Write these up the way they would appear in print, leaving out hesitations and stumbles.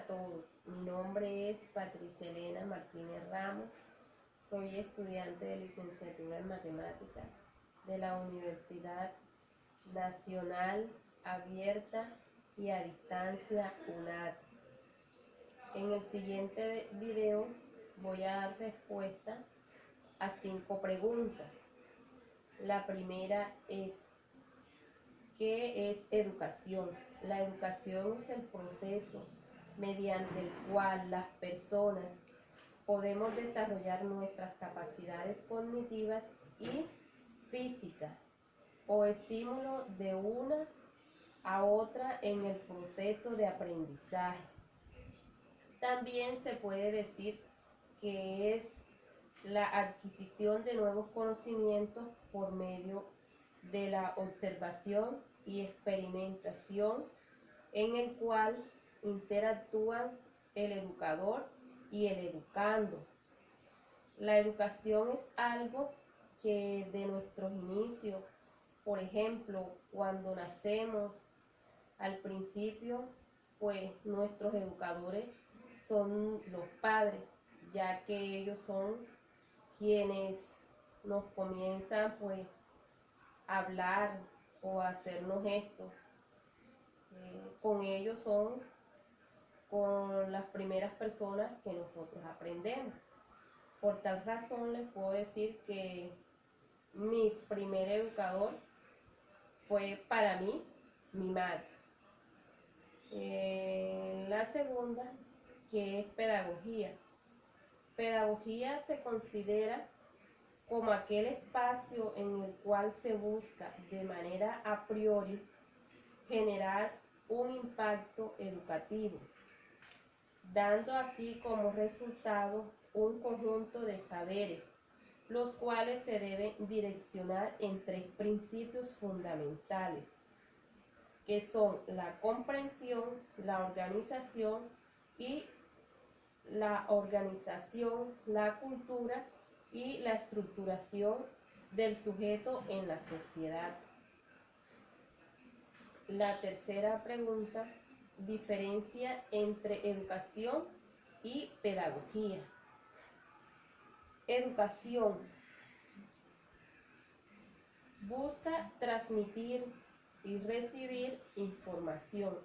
a todos, mi nombre es Patricia Elena Martínez Ramos, soy estudiante de licenciatura en matemáticas de la Universidad Nacional Abierta y a Distancia UNAD. En el siguiente video voy a dar respuesta a 5 preguntas. La primera es: ¿qué es educación? La educación es el proceso mediante el cual las personas podemos desarrollar nuestras capacidades cognitivas y físicas o estímulo de una a otra en el proceso de aprendizaje. También se puede decir que es la adquisición de nuevos conocimientos por medio de la observación y experimentación, en el cual interactúan el educador y el educando. La educación es algo que de nuestros inicios, por ejemplo, cuando nacemos, al principio, pues nuestros educadores son los padres, ya que ellos son quienes nos comienzan pues a hablar o a hacernos gestos. Con ellos son con las primeras personas que nosotros aprendemos. Por tal razón les puedo decir que mi primer educador fue para mí mi madre. La segunda, que es pedagogía. Pedagogía se considera como aquel espacio en el cual se busca de manera a priori generar un impacto educativo, dando así como resultado un conjunto de saberes, los cuales se deben direccionar en 3 principios fundamentales, que son la comprensión, la organización, la cultura y la estructuración del sujeto en la sociedad. La tercera pregunta: diferencia entre educación y pedagogía. Educación busca transmitir y recibir información,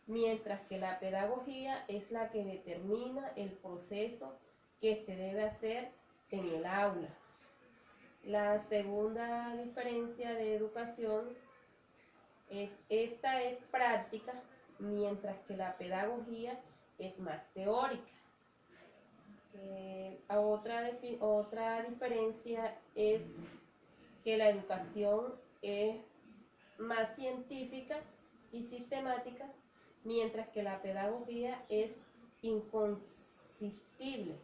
mientras que la pedagogía es la que determina el proceso que se debe hacer en el aula. La segunda diferencia de educación esta es práctica, mientras que la pedagogía es más teórica. Otra diferencia es que la educación es más científica y sistemática, mientras que la pedagogía es inconsistible.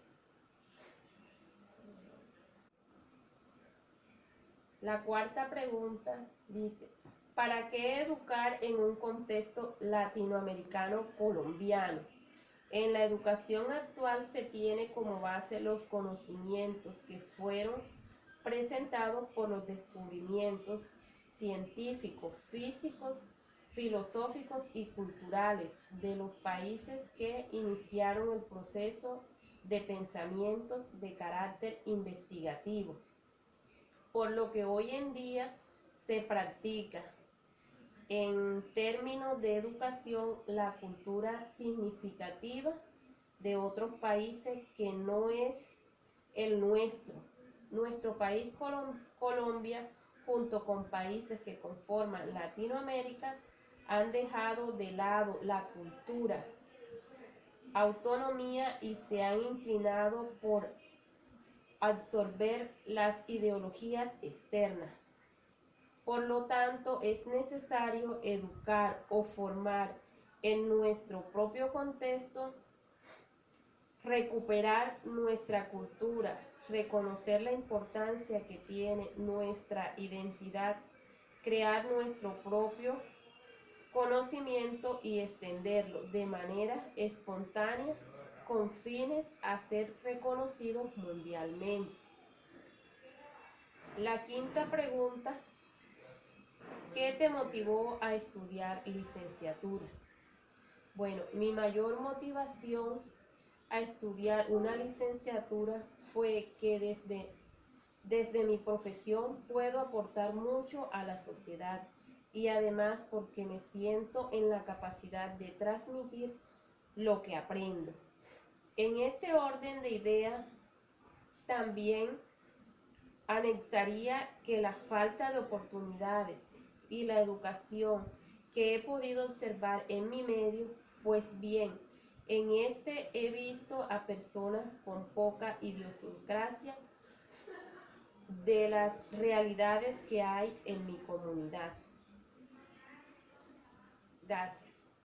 La cuarta pregunta dice: ¿para qué educar en un contexto latinoamericano colombiano? En la educación actual se tiene como base los conocimientos que fueron presentados por los descubrimientos científicos, físicos, filosóficos y culturales de los países que iniciaron el proceso de pensamientos de carácter investigativo, por lo que hoy en día se practica en términos de educación la cultura significativa de otros países que no es el nuestro. Nuestro país Colombia, junto con países que conforman Latinoamérica, han dejado de lado la cultura, autonomía y se han inclinado por absorber las ideologías externas. Por lo tanto, es necesario educar o formar en nuestro propio contexto, recuperar nuestra cultura, reconocer la importancia que tiene nuestra identidad, crear nuestro propio conocimiento y extenderlo de manera espontánea con fines a ser reconocidos mundialmente. La quinta pregunta: ¿qué te motivó a estudiar licenciatura? Bueno, mi mayor motivación a estudiar una licenciatura fue que desde mi profesión puedo aportar mucho a la sociedad y además porque me siento en la capacidad de transmitir lo que aprendo. En este orden de ideas, también anexaría que la falta de oportunidades y la educación que he podido observar en mi medio, pues bien, en este he visto a personas con poca idiosincrasia de las realidades que hay en mi comunidad. Gracias.